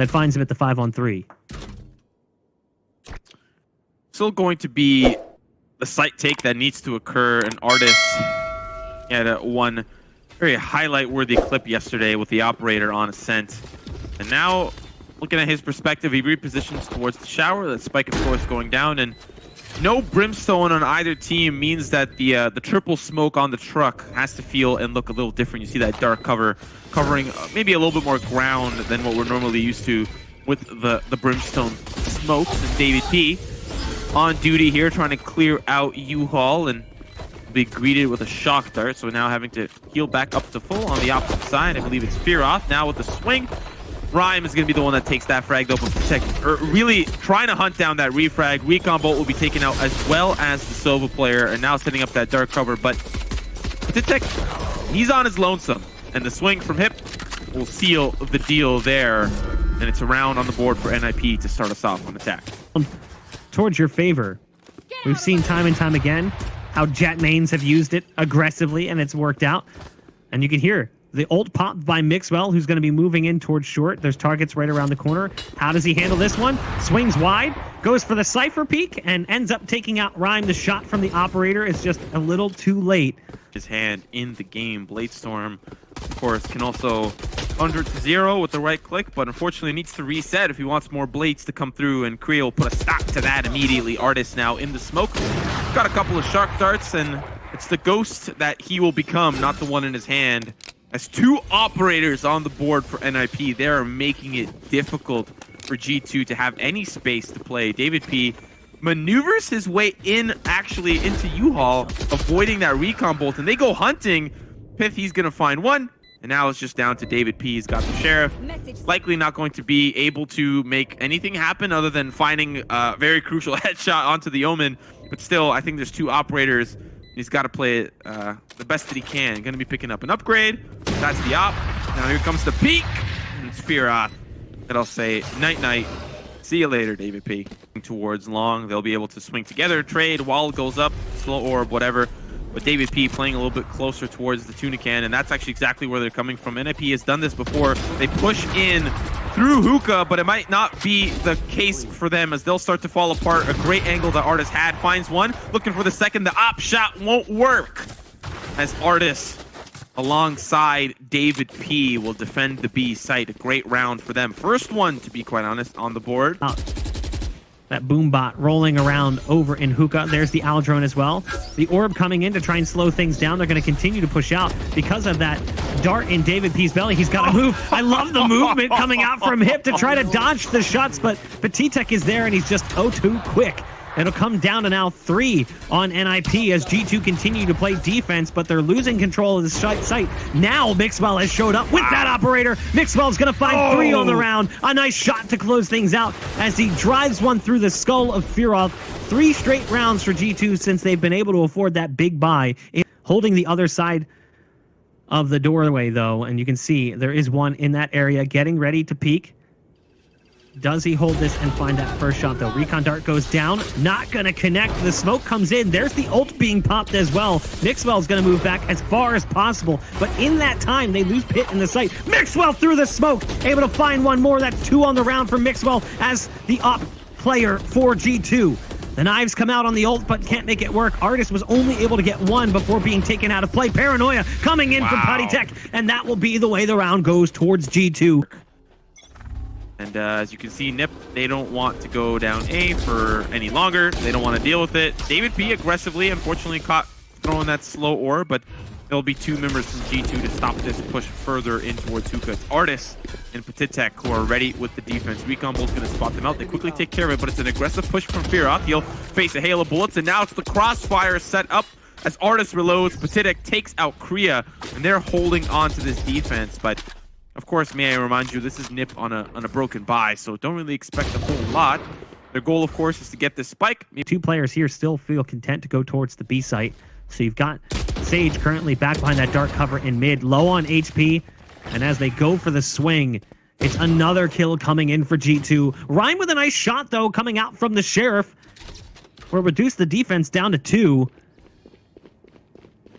that finds him at the 5-on-3. Still going to be the site take that needs to occur. An artist had one very highlight-worthy clip yesterday with the operator on Ascent. And now, looking at his perspective, he repositions towards the shower. That spike, of course, going down. And no brimstone on either team means that the triple smoke on the truck has to feel and look a little different. You see that dark cover covering maybe a little bit more ground than what we're normally used to with the brimstone smokes. And David P on duty here, trying to clear out U-Haul and be greeted with a shock dart. So now having to heal back up to full on the opposite side. I believe it's Fear Off now with the swing. Rhyme is going to be the one that takes that frag though, but Protect really trying to hunt down that refrag. Recon Bolt will be taken out as well as the Sova player, and now setting up that dark cover. But Protect, he's on his lonesome, and the swing from Hip will seal the deal there. And it's a round on the board for NIP to start us off on attack. Towards your favor. We've seen time and time again how Jet mains have used it aggressively, and it's worked out. And you can hear the ult pop by Mixwell, who's going to be moving in towards short. There's targets right around the corner. How does he handle this one? Swings wide, goes for the Cypher peek, and ends up taking out Rhyme. The shot from the operator is just a little too late. His hand in the game. Bladestorm, of course, can also 100 to 0 with the right click, but unfortunately needs to reset if he wants more blades to come through, and Kree will put a stop to that immediately. Artist now in the smoke. Got a couple of shark darts, and it's the ghost that he will become, not the one in his hand. As two operators on the board for NIP, they are making it difficult for G2 to have any space to play. David P maneuvers his way in, actually, into U-Haul, avoiding that recon bolt, and they go hunting. Pith, he's going to find one, and now it's just down to David P. He's got the Sheriff. Likely not going to be able to make anything happen other than finding a very crucial headshot onto the Omen, but still, I think there's two operators. He's got to play it the best that he can. Going to be picking up an upgrade. That's the op. Now here comes the peak. And it's Fear Off. And I'll say night-night. See you later, David P. Towards long. They'll be able to swing together. Trade. Wall goes up. Slow orb, whatever. But David P playing a little bit closer towards the Tunican. And that's actually exactly where they're coming from. NIP has done this before. They push in through Hookah, but it might not be the case for them as they'll start to fall apart. A great angle that Artis had. Finds one. Looking for the second. The op shot won't work as Artis alongside David P will defend the B site. A great round for them. First one, to be quite honest, on the board. That Boombot rolling around over in Hookah. There's the Owl drone as well. The orb coming in to try and slow things down. They're going to continue to push out because of that dart in David P's belly. He's got to move. I love the movement coming out from Hip to try to dodge the shots, but Petitek is there and he's just too quick. It'll come down to now 3 on NIP as G2 continue to play defense, but they're losing control of the site. Now Mixwell has showed up with that operator. Mixwell's going to find 3 on the round. A nice shot to close things out as he drives one through the skull of Firov. 3 straight rounds for G2 since they've been able to afford that big buy. Holding the other side of the doorway, though, and you can see there is one in that area getting ready to peek. Does he hold this and find that first shot, though? Recon Dart goes down. Not going to connect. The smoke comes in. There's the ult being popped as well. Mixwell's going to move back as far as possible. But in that time, they lose Pit in the site. Mixwell through the smoke. Able to find one more. That's 2 on the round for Mixwell as the op player for G2. The knives come out on the ult, but can't make it work. Artist was only able to get 1 before being taken out of play. Paranoia coming in from Patitek. And that will be the way the round goes towards G2. And as you can see, NIP, they don't want to go down A for any longer. They don't want to deal with it. David P aggressively, unfortunately, caught throwing that slow orb, but there'll be 2 members from G2 to stop this push further in towards Hookah. It's Artis and Petitek who are ready with the defense. Recon Bolt's going to spot them out. They quickly take care of it, but it's an aggressive push from Fearoth. He'll face a hail of bullets, and now it's the crossfire set up as Artis reloads. Petitek takes out Kriya, and they're holding on to this defense, but of course, may I remind you, this is NIP on a broken buy, so don't really expect a whole lot. Their goal, of course, is to get this spike. 2 players here still feel content to go towards the B site. So you've got Sage currently back behind that dark cover in mid, low on HP. And as they go for the swing, it's another kill coming in for G2. Rhyme with a nice shot, though, coming out from the Sheriff. Will reduce the defense down to 2.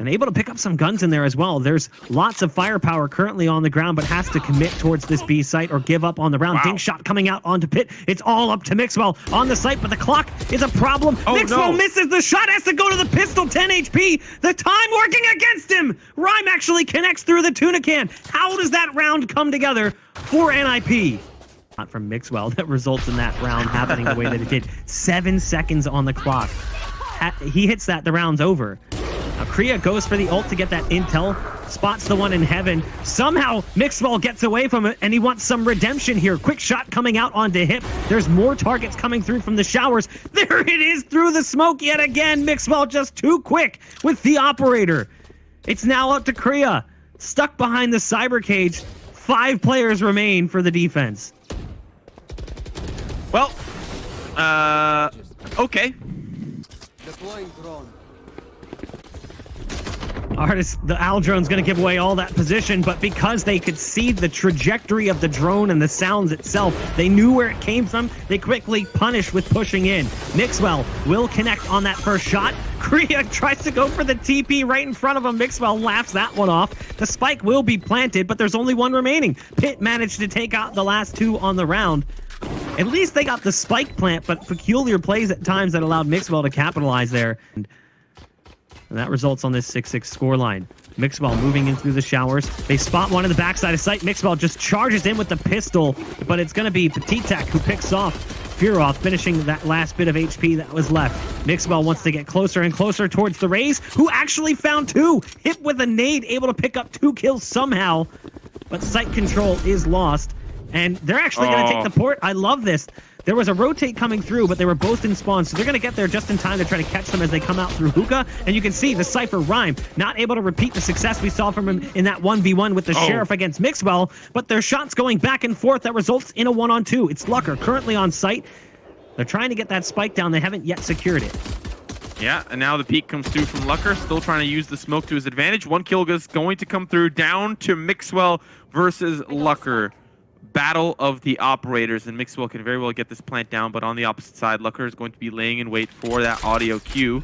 And able to pick up some guns in there as well. There's lots of firepower currently on the ground, but has to commit towards this B site or give up on the round. Wow. Dink shot coming out onto Pit. It's all up to Mixwell on the site, but the clock is a problem. Oh, Mixwell no. misses the shot, has to go to the pistol, 10 HP. The time working against him. Rhyme actually connects through the tuna can. How does that round come together for NIP? Not from Mixwell that results in that round happening the way that it did. 7 seconds on the clock. He hits that, the round's over. Now, Kriya goes for the ult to get that intel, spots the one in heaven. Somehow, Mixwell gets away from it, and he wants some redemption here. Quick shot coming out onto Hip. There's more targets coming through from the showers. There it is through the smoke yet again. Mixwell just too quick with the operator. It's now up to Kriya. Stuck behind the cyber cage. 5 players remain for the defense. Well, okay. Deploying drone. Artist, the Owl drone's going to give away all that position, but because they could see the trajectory of the drone and the sounds itself, they knew where it came from. They quickly punish with pushing in. Mixwell will connect on that first shot. Kriya tries to go for the TP right in front of him. Mixwell laughs that one off. The spike will be planted, but there's only one remaining. Pit managed to take out the last 2 on the round. At least they got the spike plant, but peculiar plays at times that allowed Mixwell to capitalize there. And that results on this 6-6 scoreline. Mixwell moving in through the showers. They spot one in the backside of sight. Mixwell just charges in with the pistol, but it's going to be Petitek who picks off Firov, finishing that last bit of HP that was left. Mixwell wants to get closer and closer towards the Rays, who actually found 2. Hit with a nade, able to pick up 2 kills somehow, but sight control is lost. And they're actually going to take the port. I love this. There was a rotate coming through, but they were both in spawn, so they're going to get there just in time to try to catch them as they come out through hookah. And you can see the Cypher Rhyme not able to repeat the success we saw from him in that 1v1 with the Sheriff against Mixwell, but their shots going back and forth that results in a 1-on-2. It's Lucker currently on site. They're trying to get that spike down. They haven't yet secured it. Yeah, and now the peek comes through from Lucker, still trying to use the smoke to his advantage. 1 kill is going to come through, down to Mixwell versus Lucker. Battle of the operators, and Mixwell can very well get this plant down, but on the opposite side, Lucker is going to be laying in wait for that audio cue.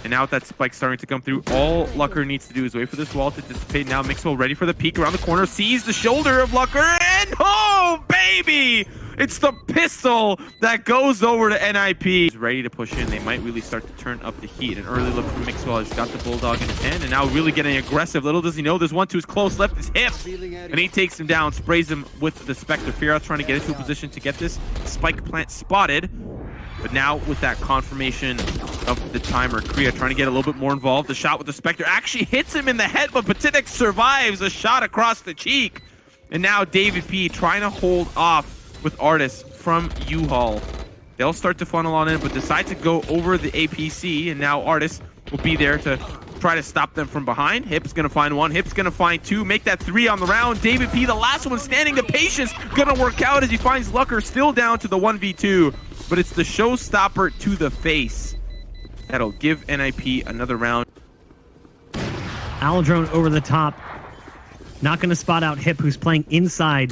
And now with that spike starting to come through, all Lucker needs to do is wait for this wall to dissipate. Now Mixwell ready for the peek around the corner, sees the shoulder of Lucker, and oh, baby! It's the pistol that goes over to NIP. He's ready to push in. They might really start to turn up the heat. An early look from Mixwell. He's got the Bulldog in his hand, and now really getting aggressive. Little does he know, there's 1 to his close left, his hip. And he takes him down, sprays him with the Spectre. Fearoth trying to get into a position to get this spike plant spotted. But now with that confirmation of the timer, Kriya trying to get a little bit more involved. The shot with the Spectre actually hits him in the head, but Petitek survives a shot across the cheek. And now David P trying to hold off with Artis from U-Haul. They'll start to funnel on in, but decide to go over the APC, and now Artis will be there to try to stop them from behind. Hip's gonna find 1, Hip's gonna find 2, make that 3 on the round. David P, the last one standing, the patience gonna work out as he finds Lucker still down to the 1v2, but it's the showstopper to the face that'll give NIP another round. Aldrone over the top. Not going to spot out Hip, who's playing inside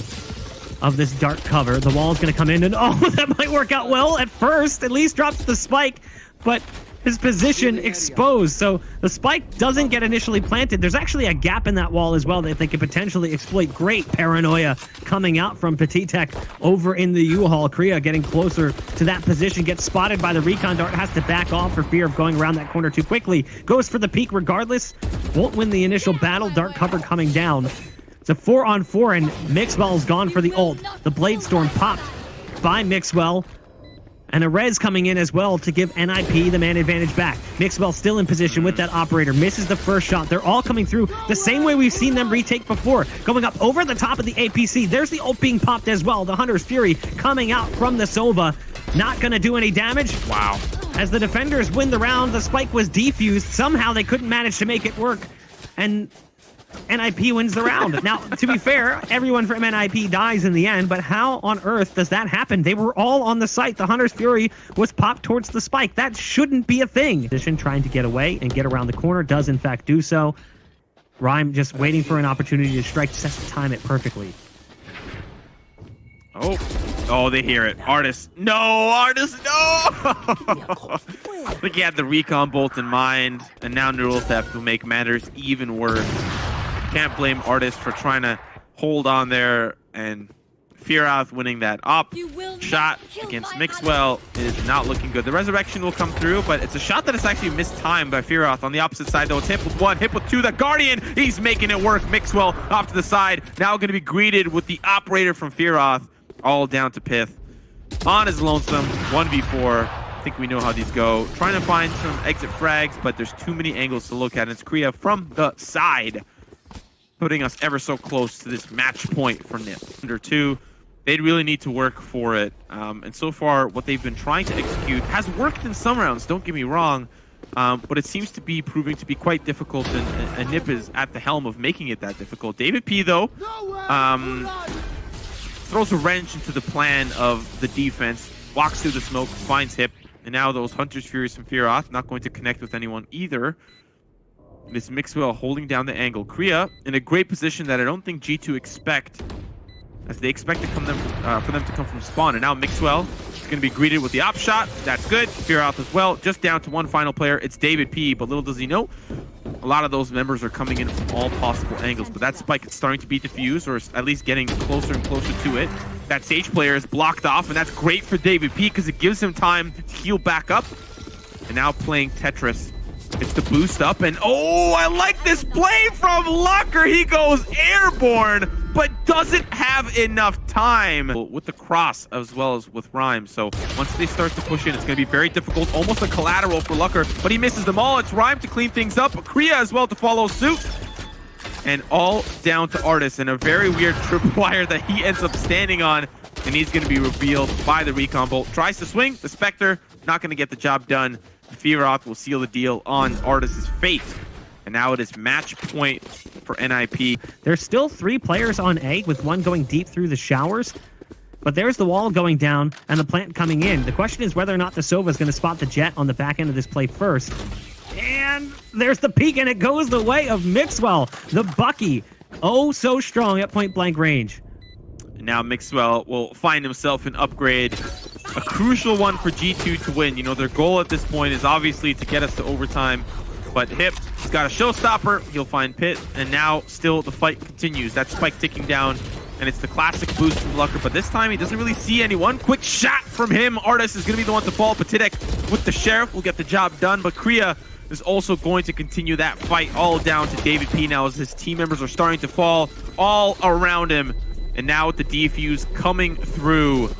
of this dark cover. The wall is going to come in, and oh, that might work out well at first. At least drops the spike, but his position exposed. So the spike doesn't get initially planted. There's actually a gap in that wall as well that they could potentially exploit. Great paranoia coming out from Petitek over in the U-Haul. Kriya getting closer to that position, gets spotted by the recon dart, has to back off for fear of going around that corner too quickly. Goes for the peek regardless. Won't win the initial battle. Dark cover coming down. It's a 4-on-4, and Mixwell's gone for the ult. The Blade Storm popped by Mixwell. And a res coming in as well to give NIP the man advantage back. Mixwell still in position with that operator. Misses the first shot. They're all coming through the same way we've seen them retake before. Going up over the top of the APC. There's the ult being popped as well. The Hunter's Fury coming out from the Sova. Not going to do any damage. Wow. As the defenders win the round, the spike was defused. Somehow they couldn't manage to make it work. And NIP wins the round. Now, to be fair, everyone from NIP dies in the end, but how on earth does that happen? They were all on the site. The Hunter's Fury was popped towards the spike. That shouldn't be a thing. Trying to get away and get around the corner, does in fact do so. Rhyme just waiting for an opportunity to strike, just has to time it perfectly. Oh, Oh, they hear it. Artist. No, Artist, no! I think he had the recon bolt in mind, and now neural theft will make matters even worse. Can't blame Artist for trying to hold on there, and Firath winning that op shot against Mixwell is not looking good. The resurrection will come through, but it's a shot that is actually mistimed by Firath. On the opposite side, though, it's hit with one, hit with two. The Guardian, he's making it work. Mixwell off to the side, now going to be greeted with the operator from Firath, all down to Pith. On his lonesome, 1v4. I think we know how these go. Trying to find some exit frags, but there's too many angles to look at. And it's Kriya from the side, putting us ever so close to this match point for NIP. Under 2. They'd really need to work for it. And so far, what they've been trying to execute has worked in some rounds, don't get me wrong. But it seems to be proving to be quite difficult, and NIP is at the helm of making it that difficult. David P, though, throws a wrench into the plan of the defense, walks through the smoke, finds Hip, and now those Hunter's Furies from Firath not going to connect with anyone either. It's Mixwell holding down the angle. Kriya in a great position that I don't think G2 expect, as they expect to come for them to come from spawn. And now Mixwell is going to be greeted with the op shot. That's good. Firath as well. Just down to one final player. It's David P. But little does he know, a lot of those members are coming in from all possible angles. But that spike is starting to be diffused, or at least getting closer and closer to it. That Sage player is blocked off, and that's great for David P because it gives him time to heal back up. And now playing Tetris. It's the boost up, and oh, I like this play from Lucker. He goes airborne, but doesn't have enough time with the cross as well as with Rhyme. So once they start to push in, it's going to be very difficult, almost a collateral for Lucker, but he misses them all. It's Rhyme to clean things up, Kriya as well to follow suit, and all down to Artist, and a very weird tripwire that he ends up standing on, and he's going to be revealed by the recon bolt. Tries to swing, the Spectre, not going to get the job done. Firath will seal the deal on Artist's fate. And now it is match point for NIP. There's still 3 players on A, with one going deep through the showers. But there's the wall going down and the plant coming in. The question is whether or not the Sova is going to spot the Jet on the back end of this play first. And there's the peek, and it goes the way of Mixwell. The Bucky, oh so strong at point blank range. And now Mixwell will find himself an upgrade. A crucial one for G2 to win. You know, their goal at this point is obviously to get us to overtime. But Hip has got a showstopper. He'll find Pit. And now still the fight continues. That spike ticking down. And it's the classic boost from Lucker. But this time he doesn't really see anyone. Quick shot from him. Artist is going to be the one to fall. Patitek with the Sheriff will get the job done. But Kriya is also going to continue that fight all down to David P now as his team members are starting to fall all around him. And now with the defuse coming through.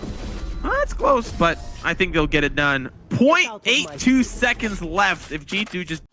That's close, but I think they'll get it done. 0.82 seconds left if G2 just...